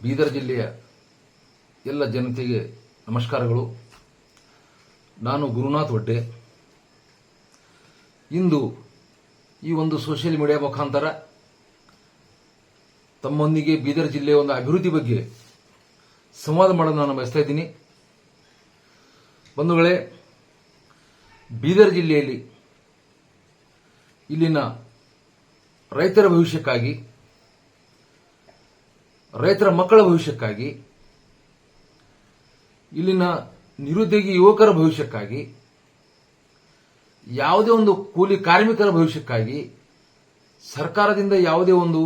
ಬೀದರ್ ಜಿಲ್ಲೆಯ ಎಲ್ಲ ಜನತೆಗೆ ನಮಸ್ಕಾರಗಳು. ನಾನು ಗುರುನಾಥ್ ವಡ್ಡೆ. ಇಂದು ಈ ಒಂದು ಸೋಷಿಯಲ್ ಮೀಡಿಯಾ ಮುಖಾಂತರ ತಮ್ಮೊಂದಿಗೆ ಬೀದರ್ ಜಿಲ್ಲೆಯ ಒಂದು ಅಭಿವೃದ್ಧಿ ಬಗ್ಗೆ ಸಂವಾದ ಮಾಡಲು ನಾನು ಬಯಸ್ತಾ ಇದ್ದೀನಿ. ಬಂಧುಗಳೇ, ಬೀದರ್ ಜಿಲ್ಲೆಯಲ್ಲಿ ಇಲ್ಲಿನ ರೈತರ ಭವಿಷ್ಯಕ್ಕಾಗಿ, ರೈತರ ಮಕ್ಕಳ ಭವಿಷ್ಯಕ್ಕಾಗಿ, ಇಲ್ಲಿನ ನಿರುದ್ಯೋಗಿ ಯುವಕರ ಭವಿಷ್ಯಕ್ಕಾಗಿ, ಯಾವುದೇ ಒಂದು ಕೂಲಿ ಕಾರ್ಮಿಕರ ಭವಿಷ್ಯಕ್ಕಾಗಿ ಸರ್ಕಾರದಿಂದ ಯಾವುದೇ ಒಂದು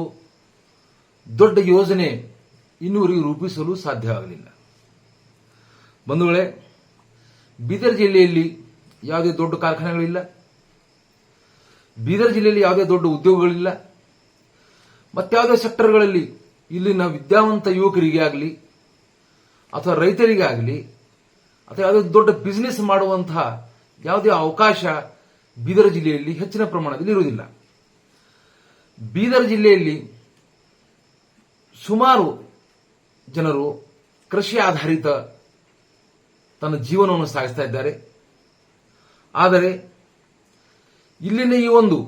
ದೊಡ್ಡ ಯೋಜನೆ ಇನ್ನೂವರೆಗೆ ರೂಪಿಸಲು ಸಾಧ್ಯವಾಗಲಿಲ್ಲ. ಬಂಧುಗಳೇ, ಬೀದರ್ ಜಿಲ್ಲೆಯಲ್ಲಿ ಯಾವುದೇ ದೊಡ್ಡ ಕಾರ್ಖಾನೆಗಳಿಲ್ಲ, ಬೀದರ್ ಜಿಲ್ಲೆಯಲ್ಲಿ ಯಾವುದೇ ದೊಡ್ಡ ಉದ್ಯೋಗಗಳಿಲ್ಲ, ಮತ್ತಾವುದೇ ಸೆಕ್ಟರ್ಗಳಲ್ಲಿ ಇಲ್ಲಿನ ವಿದ್ಯಾವಂತ ಯುವಕರಿಗೆ ಆಗಲಿ ಅಥವಾ ರೈತರಿಗೆ ಆಗಲಿ ಅಥವಾ ಯಾವುದೇ ದೊಡ್ಡ ಬಿಸಿನೆಸ್ ಮಾಡುವಂತಹ ಯಾವುದೇ ಅವಕಾಶ ಬೀದರ್ ಜಿಲ್ಲೆಯಲ್ಲಿ ಹೆಚ್ಚಿನ ಪ್ರಮಾಣದಲ್ಲಿ ಇರುವುದಿಲ್ಲ. ಬೀದರ್ ಜಿಲ್ಲೆಯಲ್ಲಿ ಸುಮಾರು ಜನರು ಕೃಷಿ ಆಧಾರಿತ ತನ್ನ ಜೀವನವನ್ನು ಸಾಗಿಸ್ತಾ ಇದ್ದಾರೆ. ಆದರೆ ಇಲ್ಲಿನ ಈ ಒಂದು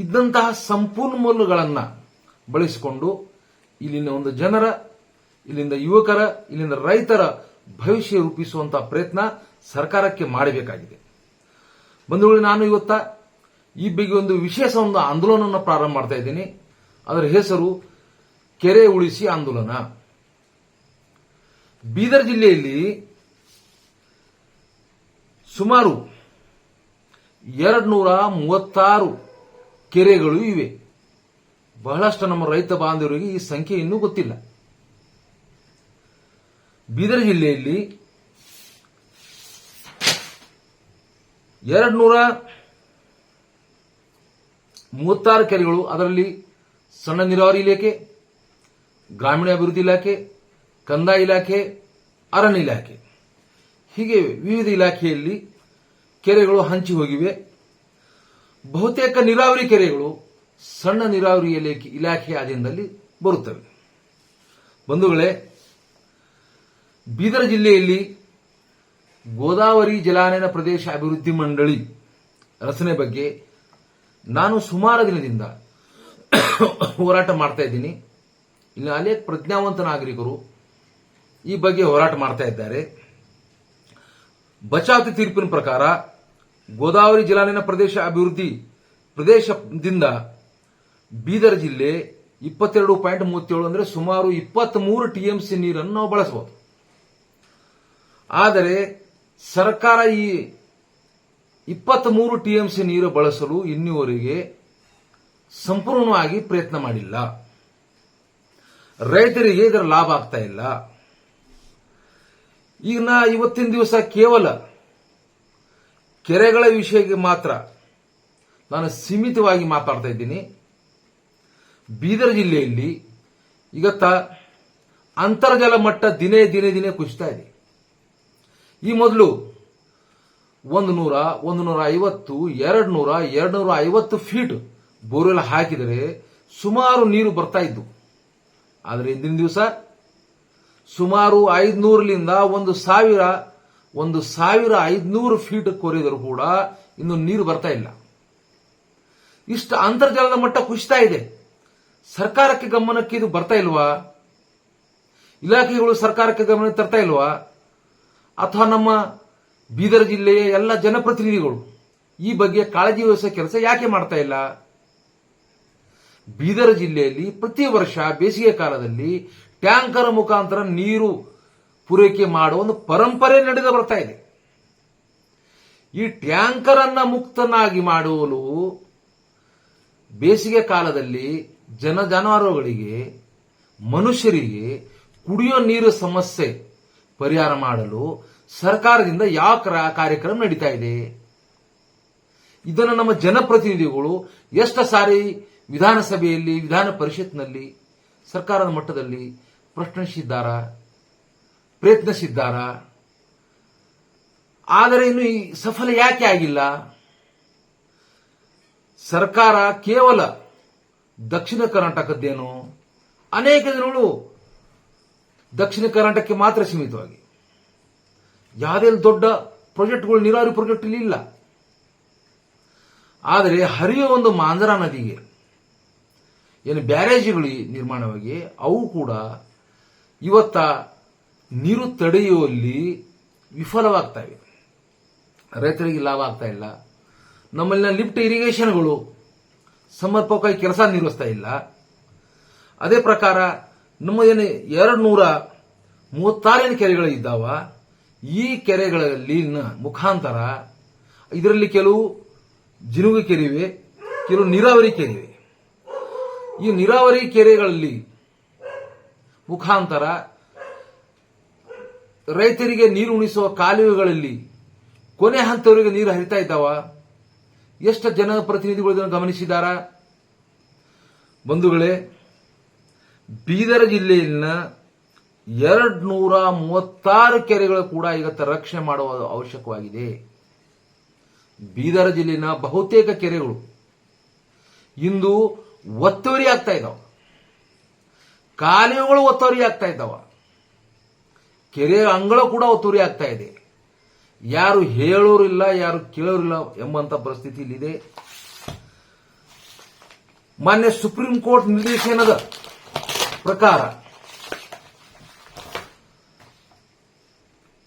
ಇದ್ದಂತಹ ಸಂಪನ್ಮೂಲಗಳನ್ನು ಬಳಸಿಕೊಂಡು ಇಲ್ಲಿನ ಒಂದು ಜನರ, ಇಲ್ಲಿಂದ ಯುವಕರ, ಇಲ್ಲಿಂದ ರೈತರ ಭವಿಷ್ಯ ರೂಪಿಸುವಂತಹ ಪ್ರಯತ್ನ ಸರ್ಕಾರಕ್ಕೆ ಮಾಡಬೇಕಾಗಿದೆ. ಬಂಧುಗಳು, ನಾನು ಇವತ್ತ ಈ ಬಗ್ಗೆ ಒಂದು ವಿಶೇಷ ಒಂದು ಆಂದೋಲನವನ್ನು ಪ್ರಾರಂಭ ಮಾಡ್ತಾ ಇದ್ದೀನಿ. ಅದರ ಹೆಸರು ಕೆರೆ ಉಳಿಸಿ ಆಂದೋಲನ. ಬೀದರ್ ಜಿಲ್ಲೆಯಲ್ಲಿ ಸುಮಾರು 236 ಕೆರೆಗಳು ಇವೆ. ಬಹಳಷ್ಟು ನಮ್ಮ ರೈತ ಬಾಂಧವರಿಗೆ ಈ ಸಂಖ್ಯೆ ಇನ್ನೂ ಗೊತ್ತಿಲ್ಲ. ಬೀದರ್ ಜಿಲ್ಲೆಯಲ್ಲಿ 236 ಕೆರೆಗಳು, ಅದರಲ್ಲಿ ಸಣ್ಣ ನೀರಾವರಿ ಇಲಾಖೆ, ಗ್ರಾಮೀಣಾಭಿವೃದ್ಧಿ ಇಲಾಖೆ, ಕಂದಾಯ ಇಲಾಖೆ, ಅರಣ್ಯ ಇಲಾಖೆ, ಹೀಗೆ ವಿವಿಧ ಇಲಾಖೆಯಲ್ಲಿ ಕೆರೆಗಳು ಹಂಚಿ ಹೋಗಿವೆ. ಬಹುತೇಕ ನೀರಾವರಿ ಕೆರೆಗಳು ಸಣ್ಣ ನೀರಾವರಿ ಇಲಾಖೆಯ ಅಧೀನದಲ್ಲಿ ಬರುತ್ತವೆ. ಬಂಧುಗಳೇ, ಬೀದರ್ ಜಿಲ್ಲೆಯಲ್ಲಿ ಗೋದಾವರಿ ಜಲಾನಯನ ಪ್ರದೇಶ ಅಭಿವೃದ್ಧಿ ಮಂಡಳಿ ರಚನೆ ಬಗ್ಗೆ ನಾನು ಸುಮಾರು ದಿನದಿಂದ ಹೋರಾಟ ಮಾಡ್ತಾ ಇದ್ದೀನಿ. ಇಲ್ಲಿ ಅನೇಕ ಪ್ರಜ್ಞಾವಂತ ನಾಗರಿಕರು ಈ ಬಗ್ಗೆ ಹೋರಾಟ ಮಾಡ್ತಾ ಇದ್ದಾರೆ. ಬಚಾವತಿ ತೀರ್ಪಿನ ಪ್ರಕಾರ ಗೋದಾವರಿ ಜಲಾನಯನ ಪ್ರದೇಶ ಅಭಿವೃದ್ಧಿ ಪ್ರದೇಶದಿಂದ ಬೀದರ್ ಜಿಲ್ಲೆ 22.37 ಅಂದರೆ ಸುಮಾರು 23 ಟಿಎಂಸಿ ನೀರನ್ನು ನಾವು ಬಳಸಬಹುದು. ಆದರೆ ಸರ್ಕಾರ ಈ 23 ಟಿಎಂಸಿ ನೀರು ಬಳಸಲು ಇನ್ನೂವರೆಗೆ ಸಂಪೂರ್ಣವಾಗಿ ಪ್ರಯತ್ನ ಮಾಡಿಲ್ಲ. ರೈತರಿಗೆ ಇದರ ಲಾಭ ಆಗ್ತಾ ಇಲ್ಲ. ಈಗ ಇವತ್ತಿನ ದಿವಸ ಕೇವಲ ಕೆರೆಗಳ ವಿಷಯಕ್ಕೆ ಮಾತ್ರ ನಾನು ಸೀಮಿತವಾಗಿ ಮಾತಾಡ್ತಾ ಇದ್ದೀನಿ. ಬೀದರ್ ಜಿಲ್ಲೆಯಲ್ಲಿ ಇವತ್ತ ಅಂತರ್ಜಲ ಮಟ್ಟ ದಿನೇ ದಿನೇ ದಿನೇ ಕುಸಿತಾ ಇದೆ. ಈ ಮೊದಲು 100, 150, 200, 250 ಫೀಟ್ ಬೋರ್ವೆಲ್ ಹಾಕಿದರೆ ಸುಮಾರು ನೀರು ಬರ್ತಾ ಇದ್ದು. ಆದರೆ ಇಂದಿನ ದಿವಸ ಸುಮಾರು 500ರಿಂದ 1,500 ಫೀಟ್ ಕೊರೆದರೂ ಕೂಡ ಇನ್ನು ನೀರು ಬರ್ತಾ ಇಲ್ಲ. ಇಷ್ಟು ಅಂತರ್ಜಲದ ಮಟ್ಟ ಕುಸಿತಾ ಇದೆ. ಸರ್ಕಾರಕ್ಕೆ ಗಮನಕ್ಕೆ ಇದು ಬರ್ತಾ ಇಲ್ವಾ? ಇಲಾಖೆಗಳು ಸರ್ಕಾರಕ್ಕೆ ಗಮನ ತರ್ತಾ ಇಲ್ವಾ? ಅಥವಾ ನಮ್ಮ ಬೀದರ್ ಜಿಲ್ಲೆಯ ಎಲ್ಲ ಜನಪ್ರತಿನಿಧಿಗಳು ಈ ಬಗ್ಗೆ ಕಾಳಜಿ ವಹಿಸೋ ಕೆಲಸ ಯಾಕೆ ಮಾಡ್ತಾ ಇಲ್ಲ? ಬೀದರ್ ಜಿಲ್ಲೆಯಲ್ಲಿ ಪ್ರತಿ ವರ್ಷ ಬೇಸಿಗೆ ಕಾಲದಲ್ಲಿ ಟ್ಯಾಂಕರ್ ಮುಖಾಂತರ ನೀರು ಪೂರೈಕೆ ಮಾಡುವ ಒಂದು ಪರಂಪರೆ ನಡೆದು ಬರ್ತಾ ಇದೆ. ಈ ಟ್ಯಾಂಕರ್ ಅನ್ನ ಮುಕ್ತನಾಗಿ ಮಾಡಲು ಬೇಸಿಗೆ ಕಾಲದಲ್ಲಿ ಜಾನುವಾರುಗಳಿಗೆ, ಮನುಷ್ಯರಿಗೆ ಕುಡಿಯೋ ನೀರು ಸಮಸ್ಯೆ ಪರಿಹಾರ ಮಾಡಲು ಸರ್ಕಾರದಿಂದ ಯಾವ ಕಾರ್ಯಕ್ರಮ ನಡೀತಾ ಇದೆ? ಇದನ್ನು ನಮ್ಮ ಜನಪ್ರತಿನಿಧಿಗಳು ಎಷ್ಟು ಸಾರಿ ವಿಧಾನಸಭೆಯಲ್ಲಿ, ವಿಧಾನ ಪರಿಷತ್ನಲ್ಲಿ, ಸರ್ಕಾರದ ಮಟ್ಟದಲ್ಲಿ ಪ್ರಯತ್ನಿಸಿದ್ದಾರಾ? ಆದರೆ ಇನ್ನು ಈ ಸಫಲ ಯಾಕೆ ಆಗಿಲ್ಲ? ಸರ್ಕಾರ ಕೇವಲ ದಕ್ಷಿಣ ಕರ್ನಾಟಕದ್ದೇನು, ಅನೇಕ ಜನಗಳು ದಕ್ಷಿಣ ಕರ್ನಾಟಕಕ್ಕೆ ಮಾತ್ರ ಸೀಮಿತವಾಗಿ. ಯಾವುದೇ ದೊಡ್ಡ ಪ್ರಾಜೆಕ್ಟ್ಗಳು, ನೀರಾವರಿ ಪ್ರಾಜೆಕ್ಟ್ ಇಲ್ಲಿ ಇಲ್ಲ. ಆದರೆ ಹರಿಯುವ ಒಂದು ಮಾಂಜರಾ ನದಿಗೆ ಏನು ಬ್ಯಾರೇಜ್ಗಳು ನಿರ್ಮಾಣವಾಗಿ ಅವು ಕೂಡ ಇವತ್ತ ನೀರು ತಡೆಯುವಲ್ಲಿ ವಿಫಲವಾಗ್ತಾ ಇವೆ. ರೈತರಿಗೆ ಲಾಭ ಆಗ್ತಾ ಇಲ್ಲ. ನಮ್ಮಲ್ಲಿನ ಲಿಫ್ಟ್ ಇರಿಗೇಷನ್ಗಳು ಸಮರ್ಪಕವಾಗಿ ಕೆಲಸ ನಿರ್ವಹಿಸ್ತಾ ಇಲ್ಲ. ಅದೇ ಪ್ರಕಾರ ನಮ್ಮ ಏನು 236 ಕೆರೆಗಳು ಇದ್ದಾವ. ಈ ಕೆರೆಗಳಲ್ಲಿ ಮುಖಾಂತರ ಇದರಲ್ಲಿ ಕೆಲವು ಜಿನುಗು ಕೆರೆಯಿವೆ, ಕೆಲವು ನೀರಾವರಿ ಕೆರೆಯಿವೆ. ಈ ನೀರಾವರಿ ಕೆರೆಗಳಲ್ಲಿ ಮುಖಾಂತರ ರೈತರಿಗೆ ನೀರು ಉಣಿಸುವ ಕಾಲುವೆಗಳಲ್ಲಿ ಕೊನೆ ಹಂತವರೆಗೆ ನೀರು ಹರಿತಾ ಇದ್ದಾವ. ಎಷ್ಟು ಜನಪ್ರತಿನಿಧಿಗಳು ಇದನ್ನು ಗಮನಿಸಿದಾರ? ಬಂಧುಗಳೇ, ಬೀದರ್ ಜಿಲ್ಲೆಯಲ್ಲಿನ 236 ಕೆರೆಗಳು ಕೂಡ ಈಗ ರಕ್ಷಣೆ ಮಾಡುವ ಅವಶ್ಯಕವಾಗಿದೆ. ಬೀದರ್ ಜಿಲ್ಲೆಯ ಬಹುತೇಕ ಕೆರೆಗಳು ಇಂದು ಒತ್ತುವರಿ ಆಗ್ತಾ ಇದ್ದಾವೆ. ಕಾಲುವೆಗಳು ಒತ್ತುವರಿ ಆಗ್ತಾ ಇದ್ದಾವ. ಕೆರೆ ಅಂಗಳ ಕೂಡ ಒತ್ತುವರಿ ಆಗ್ತಾ ಇದೆ. ಯಾರು ಹೇಳೋರಿಲ್ಲ, ಯಾರು ಕೇಳೋರಿಲ್ಲ ಎಂಬಂತ ಪರಿಸ್ಥಿತಿ ಇಲ್ಲಿದೆ. ಮಾನ್ಯ ಸುಪ್ರೀಂ ಕೋರ್ಟ್ ನಿರ್ದೇಶನದ ಪ್ರಕಾರ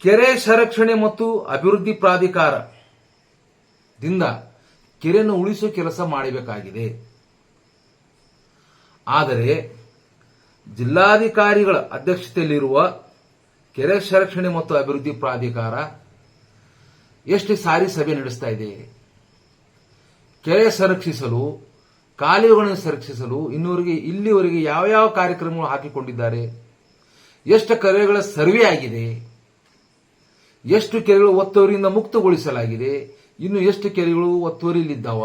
ಕೆರೆ ಸಂರಕ್ಷಣೆ ಮತ್ತು ಅಭಿವೃದ್ಧಿ ಪ್ರಾಧಿಕಾರದಿಂದ ಕೆರೆಯನ್ನು ಉಳಿಸುವ ಕೆಲಸ ಮಾಡಬೇಕಾಗಿದೆ. ಆದರೆ ಜಿಲ್ಲಾಧಿಕಾರಿಗಳ ಅಧ್ಯಕ್ಷತೆಯಲ್ಲಿರುವ ಕೆರೆ ಸಂರಕ್ಷಣೆ ಮತ್ತು ಅಭಿವೃದ್ಧಿ ಪ್ರಾಧಿಕಾರ ಎಷ್ಟು ಸಾರಿ ಸಭೆ ನಡೆಸ್ತಾ ಇದೆ. ಕೆರೆ ಸಂರಕ್ಷಿಸಲು, ಕಾಲುವೆಗಳನ್ನು ಸಂರಕ್ಷಿಸಲು ಇಲ್ಲಿವರೆಗೆ ಯಾವ ಕಾರ್ಯಕ್ರಮಗಳು ಹಾಕಿಕೊಂಡಿದ್ದಾರೆ? ಎಷ್ಟು ಕೆರೆಗಳ ಸರ್ವೆ ಆಗಿದೆ? ಎಷ್ಟು ಕೆರೆಗಳು ಒತ್ತುವರಿಯಿಂದ ಮುಕ್ತಗೊಳಿಸಲಾಗಿದೆ? ಇನ್ನು ಎಷ್ಟು ಕೆರೆಗಳು ಒತ್ತುವರಿಯಲ್ಲಿದ್ದಾವ?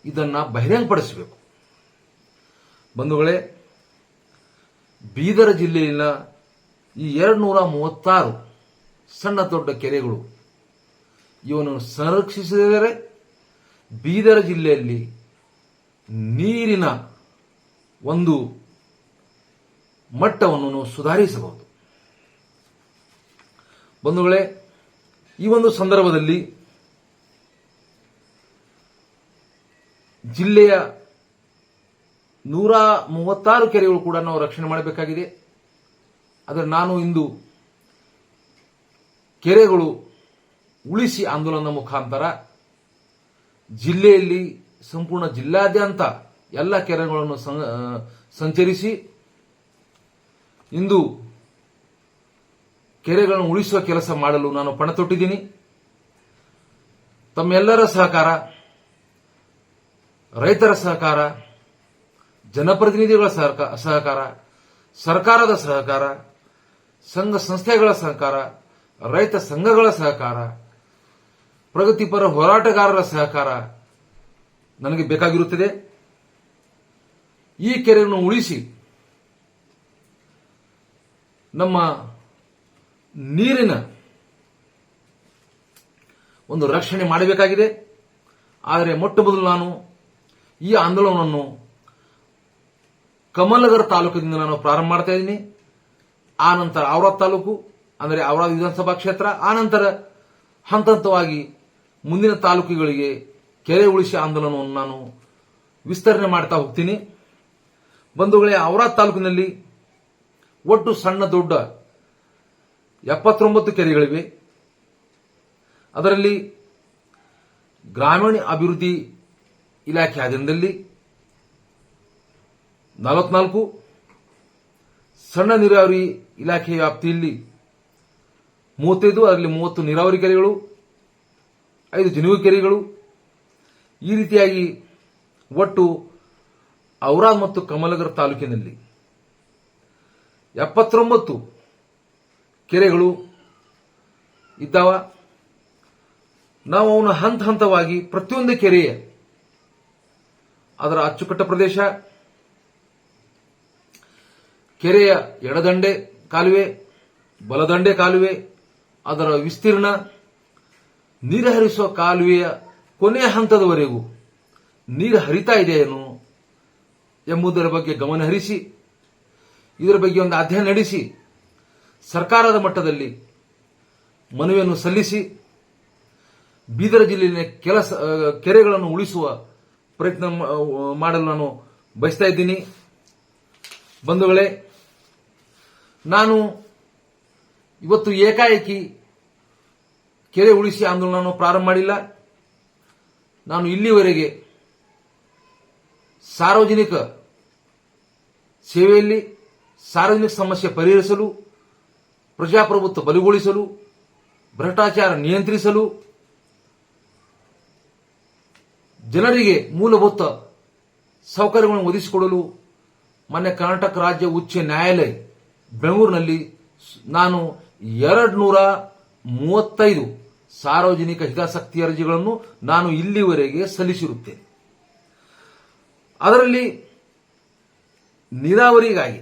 ಇದನ್ನ ಬಹಿರಂಗಪಡಿಸಬೇಕು. ಬಂಧುಗಳೇ, ಬೀದರ್ ಜಿಲ್ಲೆಯಲ್ಲಿನ ಈ 236 ಸಣ್ಣ ದೊಡ್ಡ ಕೆರೆಗಳು ಇವನ್ನು ಸಂರಕ್ಷಿಸಿದರೆ ಬೀದರ್ ಜಿಲ್ಲೆಯಲ್ಲಿ ನೀರಿನ ಒಂದು ಮಟ್ಟವನ್ನು ಸುಧಾರಿಸಬಹುದು. ಬಂಧುಗಳೇ, ಈ ಒಂದು ಸಂದರ್ಭದಲ್ಲಿ ಜಿಲ್ಲೆಯ 136 ಕೆರೆಗಳು ಕೂಡ ನಾವು ರಕ್ಷಣೆ ಮಾಡಬೇಕಾಗಿದೆ. ಆದರೆ ನಾನು ಇಂದು ಕೆರೆಗಳು ಉಳಿಸಿ ಆಂದೋಲನದ ಮುಖಾಂತರ ಜಿಲ್ಲೆಯಲ್ಲಿ ಸಂಪೂರ್ಣ ಜಿಲ್ಲಾದ್ಯಂತ ಎಲ್ಲ ಕೆರೆಗಳನ್ನು ಸಂಚರಿಸಿ ಇಂದು ಕೆರೆಗಳನ್ನು ಉಳಿಸುವ ಕೆಲಸ ಮಾಡಲು ನಾನು ಪಣ ತೊಟ್ಟಿದ್ದೀನಿ. ತಮ್ಮೆಲ್ಲರ ಸಹಕಾರ, ರೈತರ ಸಹಕಾರ, ಜನಪ್ರತಿನಿಧಿಗಳ ಸಹಕಾರ, ಸರ್ಕಾರದ ಸಹಕಾರ, ಸಂಘ ಸಂಸ್ಥೆಗಳ ಸಹಕಾರ, ರೈತ ಸಂಘಗಳ ಸಹಕಾರ, ಪ್ರಗತಿಪರ ಹೋರಾಟಗಾರರ ಸಹಕಾರ ನನಗೆ ಬೇಕಾಗಿರುತ್ತದೆ. ಈ ಕೆರೆಯನ್ನು ಉಳಿಸಿ ನಮ್ಮ ನೀರಿನ ಒಂದು ರಕ್ಷಣೆ ಮಾಡಬೇಕಾಗಿದೆ. ಆದರೆ ಮೊಟ್ಟ ಮೊದಲು ನಾನು ಈ ಆಂದೋಲನವನ್ನು ಕಮಲಗರ್ ತಾಲೂಕಿನಿಂದ ನಾನು ಪ್ರಾರಂಭ ಮಾಡ್ತಾ ಇದ್ದೀನಿ. ಆ ನಂತರ ಔರಾದ್ ತಾಲೂಕು, ಅಂದರೆ ಔರಾದ್ ವಿಧಾನಸಭಾ ಕ್ಷೇತ್ರ, ಆ ನಂತರ ಹಂತ ಹಂತವಾಗಿ ಮುಂದಿನ ತಾಲೂಕುಗಳಿಗೆ ಕೆರೆ ಉಳಿಸಿ ಆಂದೋಲನವನ್ನು ನಾನು ವಿಸ್ತರಣೆ ಮಾಡ್ತಾ ಹೋಗ್ತೀನಿ. ಬಂಧುಗಳೇ, ಔರಾದ್ ತಾಲೂಕಿನಲ್ಲಿ ಒಟ್ಟು ಸಣ್ಣ ದೊಡ್ಡ 79 ಕೆರೆಗಳಿವೆ. ಅದರಲ್ಲಿ ಗ್ರಾಮೀಣ ಅಭಿವೃದ್ಧಿ ಇಲಾಖೆ ಅಧೀನದಲ್ಲಿ 44, ಸಣ್ಣ ನೀರಾವರಿ ಇಲಾಖೆಯ ವ್ಯಾಪ್ತಿಯಲ್ಲಿ 35, ಅದರಲ್ಲಿ 30 ನೀರಾವರಿ ಕೆರೆಗಳು, 5 ಜಿನುಗು ಕೆರೆಗಳು. ಈ ರೀತಿಯಾಗಿ ಒಟ್ಟು ಔರಾದ್ ಮತ್ತು ಕಮಲಗರ್ ತಾಲೂಕಿನಲ್ಲಿ 79 ಕೆರೆಗಳು ಇದ್ದಾವ. ನಾವು ಅವನು ಹಂತ ಹಂತವಾಗಿ ಪ್ರತಿಯೊಂದು ಕೆರೆಯ ಅದರ ಅಚ್ಚುಕಟ್ಟ ಪ್ರದೇಶ, ಕೆರೆಯ ಎಡದಂಡೆ ಕಾಲುವೆ, ಬಲದಂಡೆ ಕಾಲುವೆ, ಅದರ ವಿಸ್ತೀರ್ಣ, ನೀರು ಹರಿಸುವ ಕಾಲುವೆಯ ಕೊನೆಯ ಹಂತದವರೆಗೂ ನೀರು ಹರಿತಾ ಇದೆಯೇನು ಎಂಬುದರ ಬಗ್ಗೆ ಗಮನ ಹರಿಸಿ, ಇದರ ಬಗ್ಗೆ ಒಂದು ಅಧ್ಯಯನ ನಡೆಸಿ ಸರ್ಕಾರದ ಮಟ್ಟದಲ್ಲಿ ಮನವಿಯನ್ನು ಸಲ್ಲಿಸಿ ಬೀದರ್ ಜಿಲ್ಲೆಯ ಕೆರೆಗಳನ್ನು ಉಳಿಸುವ ಪ್ರಯತ್ನ ಮಾಡಲು ನಾನು ಬಯಸ್ತಾ ಇದ್ದೀನಿ. ಬಂಧುಗಳೇ, ನಾನು ಇವತ್ತು ಏಕಾಏಕಿ ಕೆರೆ ಉಳಿಸಿ ಆಂದೋಲನ ಪ್ರಾರಂಭ ಮಾಡಿಲ್ಲ. ನಾನು ಇಲ್ಲಿವರೆಗೆ ಸಾರ್ವಜನಿಕ ಸೇವೆಯಲ್ಲಿ ಸಾರ್ವಜನಿಕ ಸಮಸ್ಯೆ ಪರಿಹರಿಸಲು, ಪ್ರಜಾಪ್ರಭುತ್ವ ಬಲಗೊಳಿಸಲು, ಭ್ರಷ್ಟಾಚಾರ ನಿಯಂತ್ರಿಸಲು, ಜನರಿಗೆ ಮೂಲಭೂತ ಸೌಕರ್ಯಗಳನ್ನು ಒದಗಿಸಿಕೊಡಲು ಮಾನ್ಯ ಕರ್ನಾಟಕ ರಾಜ್ಯ ಉಚ್ಚ ನ್ಯಾಯಾಲಯ ಬೆಂಗಳೂರಿನಲ್ಲಿ ನಾನು 235 ಸಾರ್ವಜನಿಕ ಹಿತಾಸಕ್ತಿ ಅರ್ಜಿಗಳನ್ನು ನಾನು ಇಲ್ಲಿವರೆಗೆ ಸಲ್ಲಿಸಿರುತ್ತೇನೆ. ಅದರಲ್ಲಿ ನೀರಾವರಿಗಾಗಿ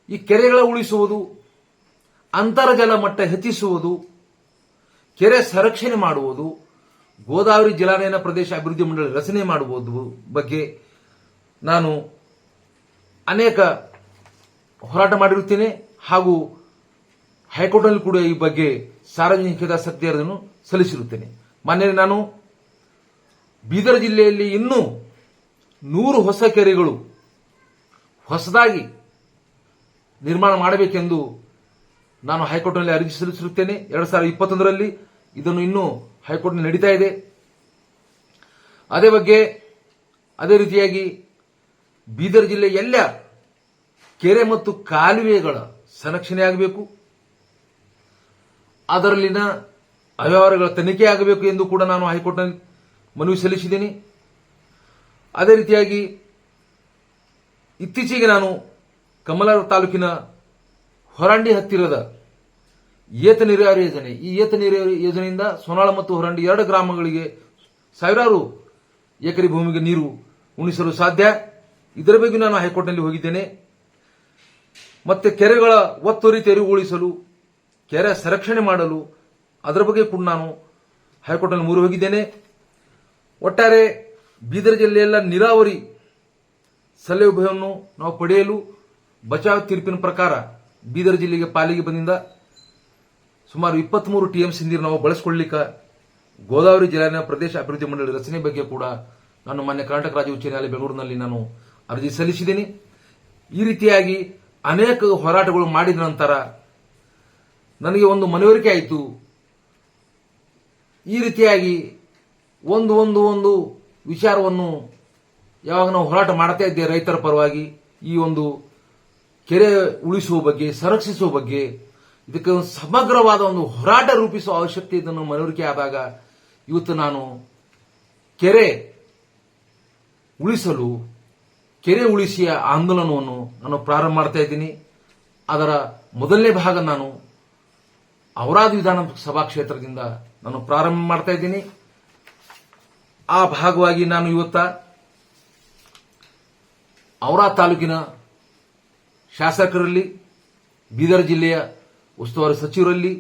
ಈ ಕೆರೆಗಳ ಉಳಿಸುವುದು, ಅಂತರ್ಜಲ ಮಟ್ಟ ಹೆಚ್ಚಿಸುವುದು, ಕೆರೆ ಸಂರಕ್ಷಣೆ ಮಾಡುವುದು, ಗೋದಾವರಿ ಜಲಾನಯನ ಪ್ರದೇಶ ಅಭಿವೃದ್ಧಿ ಮಂಡಳಿ ರಚನೆ ಮಾಡುವುದು ಬಗ್ಗೆ ನಾನು ಅನೇಕ ಹೋರಾಟ ಮಾಡಿರುತ್ತೇನೆ ಹಾಗೂ ಹೈಕೋರ್ಟ್ನಲ್ಲಿ ಕೂಡ ಈ ಬಗ್ಗೆ ಸಾರ್ವಜನಿಕ ಹಿತಾಸಕ್ತಿ ಅರ್ಜಿಯನ್ನು ಸಲ್ಲಿಸಿರುತ್ತೇನೆ. ಮಾನ್ಯ ನಾನು ಬೀದರ್ ಜಿಲ್ಲೆಯಲ್ಲಿ ಇನ್ನೂ 100 ಹೊಸ ಕೆರೆಗಳು ಹೊಸದಾಗಿ ನಿರ್ಮಾಣ ಮಾಡಬೇಕೆಂದು ನಾನು ಹೈಕೋರ್ಟ್ನಲ್ಲಿ ಅರ್ಜಿ ಸಲ್ಲಿಸಿರುತ್ತೇನೆ. 2021ರಲ್ಲಿ ಇದನ್ನು ಇನ್ನೂ ಹೈಕೋರ್ಟ್ ನಡೀತಾ ಇದೆ. ಅದೇ ರೀತಿಯಾಗಿ ಬೀದರ್ ಜಿಲ್ಲೆ ಎಲ್ಲ ಕೆರೆ ಮತ್ತು ಕಾಲುವೆಗಳ ಸಂರಕ್ಷಣೆ ಆಗಬೇಕು, ಅದರಲ್ಲಿನ ಅವ್ಯವಹಾರಗಳ ತನಿಖೆ ಆಗಬೇಕು ಎಂದು ಕೂಡ ನಾನು ಹೈಕೋರ್ಟ್ನಲ್ಲಿ ಮನವಿ ಸಲ್ಲಿಸಿದ್ದೀನಿ. ಅದೇ ರೀತಿಯಾಗಿ ಇತ್ತೀಚೆಗೆ ನಾನು ಕಮಲಾರ ತಾಲೂಕಿನ ಹೊರಾಂಡಿ ಹತ್ತಿರದ ಏತ ನೀರಾವರಿ ಯೋಜನೆ, ಈ ಏತ ನೀರಾವರಿ ಯೋಜನೆಯಿಂದ ಸೋನಾಳ ಮತ್ತು ಹೊರಾಂಡಿ 2 ಗ್ರಾಮಗಳಿಗೆ ಸಾವಿರಾರು ಎಕರೆ ಭೂಮಿಗೆ ನೀರು ಉಣಿಸಲು ಸಾಧ್ಯ. ಇದರ ಬಗ್ಗೆ ನಾನು ಹೈಕೋರ್ಟ್ನಲ್ಲಿ ಹೋಗಿದ್ದೇನೆ. ಮತ್ತೆ ಕೆರೆಗಳ ಒತ್ತುವರಿ ತೆರವುಗೊಳಿಸಲು, ಕೆರೆ ಸಂರಕ್ಷಣೆ ಮಾಡಲು ಅದರ ಬಗ್ಗೆ ಕೂಡ ನಾನು ಹೈಕೋರ್ಟ್ನಲ್ಲಿ ಮೊರೆ ಹೋಗಿದ್ದೇನೆ. ಒಟ್ಟಾರೆ ಬೀದರ್ ಜಿಲ್ಲೆಯಲ್ಲ ನೀರಾವರಿ ಸೌಲಭ್ಯವನ್ನು ನಾವು ಪಡೆಯಲು ಬಚಾವ್ ತೀರ್ಪಿನ ಪ್ರಕಾರ ಬೀದರ್ ಜಿಲ್ಲೆಗೆ ಪಾಲಿಗೆ ಬಂದಿಂದ ಸುಮಾರು 23 TMC ನೀರು ನಾವು ಬಳಸಿಕೊಳ್ಳಲಿಕ್ಕೆ ಗೋದಾವರಿ ಜಲಾನಯನ ಪ್ರದೇಶ ಅಭಿವೃದ್ಧಿ ಮಂಡಳಿ ರಚನೆ ಬಗ್ಗೆ ಕೂಡ ನಾನು ಮಾನ್ಯ ಕರ್ನಾಟಕ ರಾಜ್ಯ ಉಚ್ಚ ನ್ಯಾಯಾಲಯ ಬೆಂಗಳೂರಿನಲ್ಲಿ ನಾನು ಅರ್ಜಿ ಸಲ್ಲಿಸಿದ್ದೀನಿ. ಈ ರೀತಿಯಾಗಿ ಅನೇಕ ಹೋರಾಟಗಳು ಮಾಡಿದ ನಂತರ ನನಗೆ ಒಂದು ಮನವರಿಕೆ ಆಯಿತು. ಈ ರೀತಿಯಾಗಿ ಒಂದು ವಿಚಾರವನ್ನು ಯಾವಾಗ ನಾವು ಹೋರಾಟ ಮಾಡ್ತಾ ಇದ್ದೇವೆ ರೈತರ ಪರವಾಗಿ, ಈ ಒಂದು ಕೆರೆ ಉಳಿಸುವ ಬಗ್ಗೆ, ಸಂರಕ್ಷಿಸುವ ಬಗ್ಗೆ, ಇದಕ್ಕೆ ಒಂದು ಸಮಗ್ರವಾದ ಒಂದು ಹೋರಾಟ ರೂಪಿಸುವ ಅವಶ್ಯಕತೆ ಇದನ್ನು ಮನವರಿಕೆ ಆದಾಗ ಇವತ್ತು ನಾನು ಕೆರೆ ಉಳಿಸಲು, ಕೆರೆ ಉಳಿಸಿಯ ಆಂದೋಲನವನ್ನು ನಾನು ಪ್ರಾರಂಭ ಮಾಡ್ತಾ ಇದ್ದೀನಿ. ಅದರ ಮೊದಲನೇ ಭಾಗ ನಾನು ಔರಾದ್ ವಿಧಾನಸಭಾ ಕ್ಷೇತ್ರದಿಂದ ನಾನು ಪ್ರಾರಂಭ ಮಾಡ್ತಾ ಇದ್ದೀನಿ. ಆ ಭಾಗವಾಗಿ ನಾನು ಇವತ್ತ ಔರಾದ್ ತಾಲೂಕಿನ ಶಾಸಕರಲ್ಲಿ, ಬೀದರ್ ಜಿಲ್ಲೆಯ ಉಸ್ತುವಾರಿ ಸಚಿವರಲ್ಲಿ,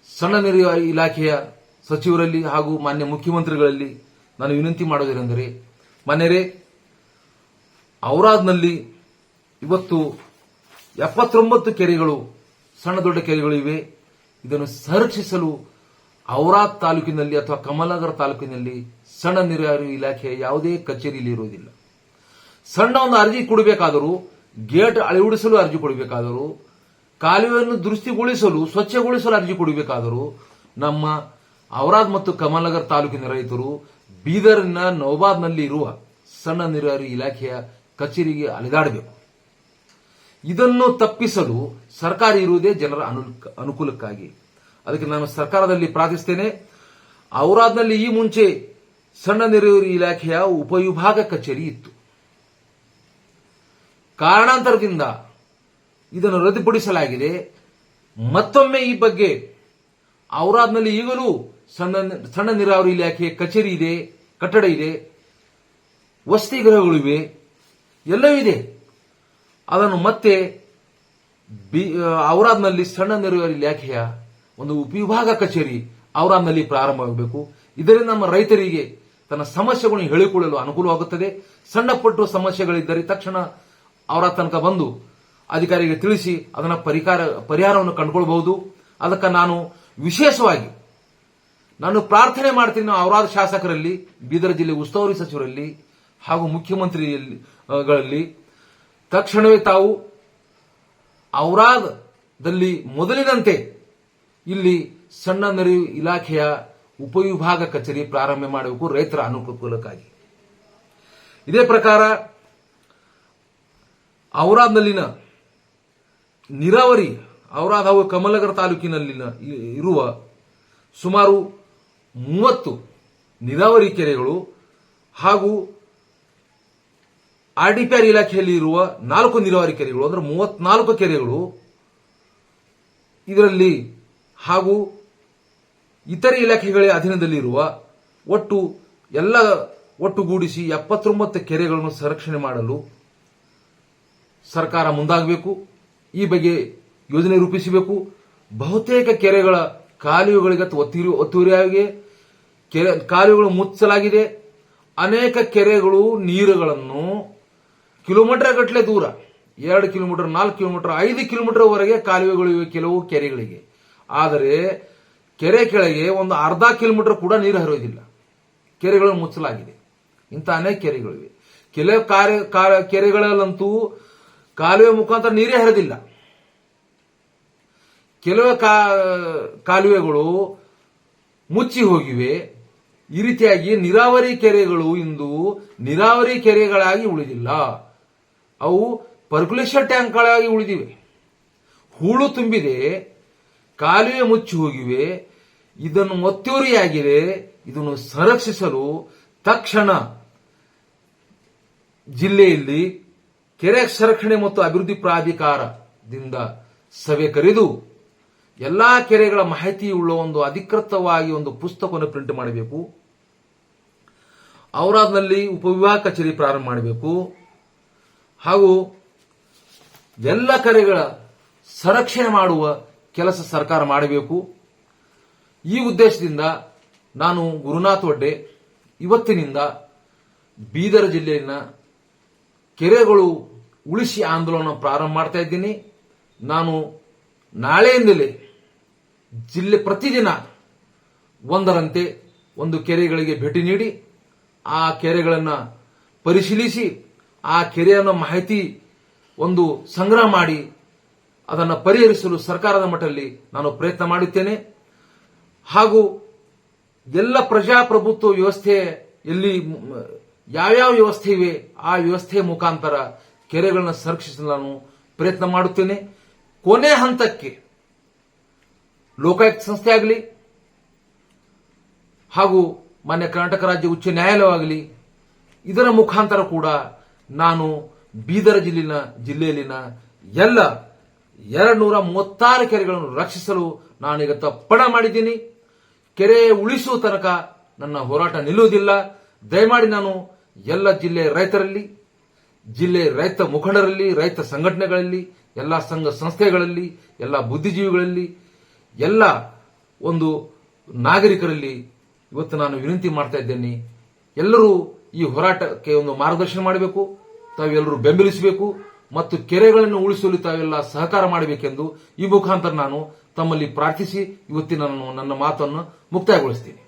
ಸಣ್ಣ ನೀರಾವರಿ ಇಲಾಖೆಯ ಸಚಿವರಲ್ಲಿ ಹಾಗೂ ಮಾನ್ಯ ಮುಖ್ಯಮಂತ್ರಿಗಳಲ್ಲಿ ನಾನು ವಿನಂತಿ ಮಾಡೋದೇನೆಂದರೆ, ಮಾನ್ಯರೇ, ಔರಾದ್ನಲ್ಲಿ ಇವತ್ತು 79 ಕೆರೆಗಳು, ಸಣ್ಣ ದೊಡ್ಡ ಕೆರೆಗಳು ಇವೆ. ಇದನ್ನು ಸಂರಕ್ಷಿಸಲು ಔರಾದ್ ತಾಲೂಕಿನಲ್ಲಿ ಅಥವಾ ಕಮಲನಗರ ತಾಲೂಕಿನಲ್ಲಿ ಸಣ್ಣ ನೀರಾವರಿ ಇಲಾಖೆಯ ಯಾವುದೇ ಕಚೇರಿಯಲ್ಲಿ ಇರುವುದಿಲ್ಲ. ಸಣ್ಣ ಒಂದು ಅರ್ಜಿ ಕೊಡಬೇಕಾದರೂ, ಗೇಟ್ ಅಳವಡಿಸಲು ಅರ್ಜಿ ಕೊಡಬೇಕಾದರೂ, ಕಾಲುವೆಯನ್ನು ದುರಸ್ತಿಗೊಳಿಸಲು, ಸ್ವಚ್ಛಗೊಳಿಸಲು ಅರ್ಜಿ ಕೊಡಬೇಕಾದರೂ ನಮ್ಮ ಔರಾದ್ ಮತ್ತು ಕಮಲನಗರ ತಾಲೂಕಿನ ರೈತರು ಬೀದರ್ನ ನೌಬಾದ್ನಲ್ಲಿ ಇರುವ ಸಣ್ಣ ನೀರಾವರಿ ಇಲಾಖೆಯ ಕಚೇರಿಗೆ ಅಲೆದಾಡಬೇಕು. ಇದನ್ನು ತಪ್ಪಿಸಲು ಸರ್ಕಾರ ಇರುವುದೇ ಜನರ ಅನುಕೂಲಕ್ಕಾಗಿ. ಅದಕ್ಕೆ ನಾನು ಸರ್ಕಾರದಲ್ಲಿ ಪ್ರಾರ್ಥಿಸುತ್ತೇನೆ. ಔರಾದ್ನಲ್ಲಿ ಈ ಮುಂಚೆ ಸಣ್ಣ ನೀರಾವರಿ ಇಲಾಖೆಯ ಉಪವಿಭಾಗ ಕಚೇರಿ ಇತ್ತು. ಕಾರಣಾಂತರದಿಂದ ಇದನ್ನು ರದ್ದುಪಡಿಸಲಾಗಿದೆ. ಮತ್ತೊಮ್ಮೆ ಈ ಬಗ್ಗೆ ಔರಾದ್ನಲ್ಲಿ ಈಗಲೂ ಸಣ್ಣ ನೀರಾವರಿ ಇಲಾಖೆಯ ಕಚೇರಿ ಇದೆ, ಕಟ್ಟಡ ಇದೆ, ವಸತಿ ಗೃಹಗಳಿವೆ, ಎಲ್ಲವೂ ಇದೆ. ಅದನ್ನು ಮತ್ತೆ ಔರಾದ್ನಲ್ಲಿ ಸಣ್ಣ ನೀರಾವರಿ ಇಲಾಖೆಯ ಒಂದು ಉಪವಿಭಾಗ ಕಚೇರಿ ಔರಾದ್ನಲ್ಲಿ ಪ್ರಾರಂಭವಾಗಬೇಕು. ಇದರಿಂದ ನಮ್ಮ ರೈತರಿಗೆ ತನ್ನ ಸಮಸ್ಯೆಗಳನ್ನು ಹೇಳಿಕೊಳ್ಳಲು ಅನುಕೂಲವಾಗುತ್ತದೆ. ಸಣ್ಣ ಪುಟ್ಟ ಸಮಸ್ಯೆಗಳಿದ್ದರೆ ತಕ್ಷಣ ಔರಾದ್ ತನಕ ಬಂದು ಅಧಿಕಾರಿಗೆ ತಿಳಿಸಿ ಅದನ್ನ ಪರಿಹಾರವನ್ನು ಕಂಡುಕೊಳ್ಬಹುದು. ಅದಕ್ಕೆ ನಾನು ವಿಶೇಷವಾಗಿ ಪ್ರಾರ್ಥನೆ ಮಾಡ್ತೀನಿ ಔರಾದ್ ಶಾಸಕರಲ್ಲಿ, ಬೀದರ್ ಜಿಲ್ಲೆ ಉಸ್ತುವಾರಿ ಸಚಿವರಲ್ಲಿ ಹಾಗೂ ಮುಖ್ಯಮಂತ್ರಿಗಳಲ್ಲಿ ತಕ್ಷಣವೇ ತಾವು ಔರಾದ್ದಲ್ಲಿ ಮೊದಲಿನಂತೆ ಇಲ್ಲಿ ಸಣ್ಣ ನೀರು ಇಲಾಖೆಯ ಉಪವಿಭಾಗ ಕಚೇರಿ ಪ್ರಾರಂಭ ಮಾಡಬೇಕು, ರೈತರ ಅನುಕೂಲಕ್ಕಾಗಿ. ಇದೇ ಪ್ರಕಾರ ಔರಾದ್ನಲ್ಲಿನ ನೀರಾವರಿ, ಔರಾದ್ ಹಾಗೂ ಕಮಲನಗರ ತಾಲೂಕಿನಲ್ಲಿನ ಇರುವ ಸುಮಾರು 30 ನೀರಾವರಿ ಕೆರೆಗಳು ಹಾಗೂ ಆರ್ಡಿಪಿಆರ್ ಇಲಾಖೆಯಲ್ಲಿ ಇರುವ 4 ನೀರಾವರಿ ಕೆರೆಗಳು, ಅಂದ್ರೆ 34 ಕೆರೆಗಳು ಇದರಲ್ಲಿ ಹಾಗೂ ಇತರೆ ಇಲಾಖೆಗಳ ಅಧೀನದಲ್ಲಿರುವ ಒಟ್ಟುಗೂಡಿಸಿ 79 ಕೆರೆಗಳನ್ನು ಸಂರಕ್ಷಣೆ ಮಾಡಲು ಸರ್ಕಾರ ಮುಂದಾಗಬೇಕು. ಈ ಬಗ್ಗೆ ಯೋಜನೆ ರೂಪಿಸಬೇಕು. ಬಹುತೇಕ ಕೆರೆಗಳ ಕಾಲುವೆಗಳಿಗೆ ಒತ್ತುವರಿಯಾಗಿ ಕಾಲುವೆಗಳು ಮುಚ್ಚಲಾಗಿದೆ. ಅನೇಕ ಕೆರೆಗಳು ನೀರುಗಳನ್ನು ಕಿಲೋಮೀಟರ್ ಗಟ್ಟಲೆ ದೂರ, 2 ಕಿಲೋಮೀಟರ್, 4 ಕಿಲೋಮೀಟರ್, 5 ಕಿಲೋಮೀಟರ್ ವರೆಗೆ ಕಾಲುವೆಗಳು ಇವೆ ಕೆಲವು ಕೆರೆಗಳಿಗೆ. ಆದರೆ ಕೆರೆ ಕೆಳಗೆ ಒಂದು ಅರ್ಧ ಕಿಲೋಮೀಟರ್ ಕೂಡ ನೀರು ಹರಿಯೋದಿಲ್ಲ, ಕೆರೆಗಳನ್ನು ಮುಚ್ಚಲಾಗಿದೆ. ಇಂಥ ಅನೇಕ ಕೆರೆಗಳಿವೆ. ಕೆಲವು ಕೆರೆಗಳಲ್ಲಂತೂ ಕಾಲುವೆ ಮುಖಾಂತರ ನೀರೇ ಹರಿದಿಲ್ಲ. ಕೆಲವು ಕಾಲುವೆಗಳು ಮುಚ್ಚಿ ಹೋಗಿವೆ. ಈ ರೀತಿಯಾಗಿ ನೀರಾವರಿ ಕೆರೆಗಳು ಇಂದು ನೀರಾವರಿ ಕೆರೆಗಳಾಗಿ ಉಳಿದಿಲ್ಲ, ಅವು ಪರ್ಕ್ಯುಲೇಷನ್ ಟ್ಯಾಂಕ್ಗಳಾಗಿ ಉಳಿದಿವೆ. ಹೂಳು ತುಂಬಿದೆ, ಕಾಲುವೆ ಮುಚ್ಚಿ ಹೋಗಿವೆ. ಇದನ್ನು ಒತ್ತುವರಿಯಾಗಿದೆ. ಇದನ್ನು ಸಂರಕ್ಷಿಸಲು ತಕ್ಷಣ ಜಿಲ್ಲೆಯಲ್ಲಿ ಕೆರೆ ಸಂರಕ್ಷಣೆ ಮತ್ತು ಅಭಿವೃದ್ಧಿ ಪ್ರಾಧಿಕಾರದಿಂದ ಸಭೆ ಕರೆದು ಎಲ್ಲಾ ಕೆರೆಗಳ ಮಾಹಿತಿ ಉಳ್ಳ ಒಂದು ಅಧಿಕೃತವಾಗಿ ಒಂದು ಪುಸ್ತಕವನ್ನು ಪ್ರಿಂಟ್ ಮಾಡಬೇಕು. ಔರಾದ್ನಲ್ಲಿ ಉಪವಿಭಾಗ ಕಚೇರಿ ಪ್ರಾರಂಭ ಮಾಡಬೇಕು ಹಾಗೂ ಎಲ್ಲ ಕೆರೆಗಳ ಸಂರಕ್ಷಣೆ ಮಾಡುವ ಕೆಲಸ ಸರ್ಕಾರ ಮಾಡಬೇಕು. ಈ ಉದ್ದೇಶದಿಂದ ನಾನು ಗುರುನಾಥ್ ವಡ್ಡೆ ಇವತ್ತಿನಿಂದ ಬೀದರ್ ಜಿಲ್ಲೆಯ ಕೆರೆಗಳು ಉಳಿಸಿ ಆಂದೋಲನ ಪ್ರಾರಂಭ ಮಾಡ್ತಾ ಇದ್ದೀನಿ. ನಾನು ನಾಳೆಯಿಂದಲೇ ಪ್ರತಿದಿನ ಒಂದರಂತೆ ಒಂದು ಕೆರೆಗಳಿಗೆ ಭೇಟಿ ನೀಡಿ ಆ ಕೆರೆಗಳನ್ನು ಪರಿಶೀಲಿಸಿ ಆ ಕೆರೆಯನ್ನು ಮಾಹಿತಿ ಒಂದು ಸಂಗ್ರಹ ಮಾಡಿ ಅದನ್ನು ಪರಿಹರಿಸಲು ಸರ್ಕಾರದ ಮಟ್ಟದಲ್ಲಿ ನಾನು ಪ್ರಯತ್ನ ಮಾಡುತ್ತೇನೆ. ಹಾಗೂ ಎಲ್ಲ ಪ್ರಜಾಪ್ರಭುತ್ವ ವ್ಯವಸ್ಥೆ ಎಲ್ಲಿ ಯಾವ್ಯಾವ ವ್ಯವಸ್ಥೆ ಇವೆ ಆ ವ್ಯವಸ್ಥೆಯ ಮುಖಾಂತರ ಕೆರೆಗಳನ್ನು ಸಂರಕ್ಷಿಸಲು ನಾನು ಪ್ರಯತ್ನ ಮಾಡುತ್ತೇನೆ. ಕೊನೆ ಹಂತಕ್ಕೆ ಲೋಕಾಯುಕ್ತ ಸಂಸ್ಥೆ ಆಗಲಿ ಹಾಗೂ ಮಾನ್ಯ ಕರ್ನಾಟಕ ರಾಜ್ಯ ಉಚ್ಚ ನ್ಯಾಯಾಲಯವಾಗಲಿ ಇದರ ಮುಖಾಂತರ ಕೂಡ ನಾನು ಬೀದರ್ ಜಿಲ್ಲೆಯಲ್ಲಿನ ಎಲ್ಲ 236 ಕೆರೆಗಳನ್ನು ರಕ್ಷಿಸಲು ನಾನೀಗ ಪಣ ಮಾಡಿದ್ದೀನಿ. ಕೆರೆ ಉಳಿಸುವ ತನಕ ನನ್ನ ಹೋರಾಟ ನಿಲ್ಲುವುದಿಲ್ಲ. ದಯಮಾಡಿ ನಾನು ಎಲ್ಲ ಜಿಲ್ಲೆಯ ರೈತರಲ್ಲಿ, ಜಿಲ್ಲೆಯ ರೈತ ಮುಖಂಡರಲ್ಲಿ, ರೈತ ಸಂಘಟನೆಗಳಲ್ಲಿ, ಎಲ್ಲ ಸಂಘ ಸಂಸ್ಥೆಗಳಲ್ಲಿ, ಎಲ್ಲ ಬುದ್ಧಿಜೀವಿಗಳಲ್ಲಿ, ಎಲ್ಲ ಒಂದು ನಾಗರಿಕರಲ್ಲಿ ಇವತ್ತು ನಾನು ವಿನಂತಿ ಮಾಡ್ತಾ ಇದ್ದೇನೆ. ಎಲ್ಲರೂ ಈ ಹೋರಾಟಕ್ಕೆ ಒಂದು ಮಾರ್ಗದರ್ಶನ ಮಾಡಬೇಕು, ತಾವೆಲ್ಲರೂ ಬೆಂಬಲಿಸಬೇಕು ಮತ್ತು ಕೆರೆಗಳನ್ನು ಉಳಿಸಲು ತಾವೆಲ್ಲ ಸಹಕಾರ ಮಾಡಬೇಕೆಂದು ಈ ಮುಖಾಂತರ ನಾನು ತಮ್ಮಲ್ಲಿ ಪ್ರಾರ್ಥಿಸಿ ಇವತ್ತಿನ ನನ್ನ ಮಾತನ್ನು ಮುಕ್ತಾಯಗೊಳಿಸ್ತೀನಿ.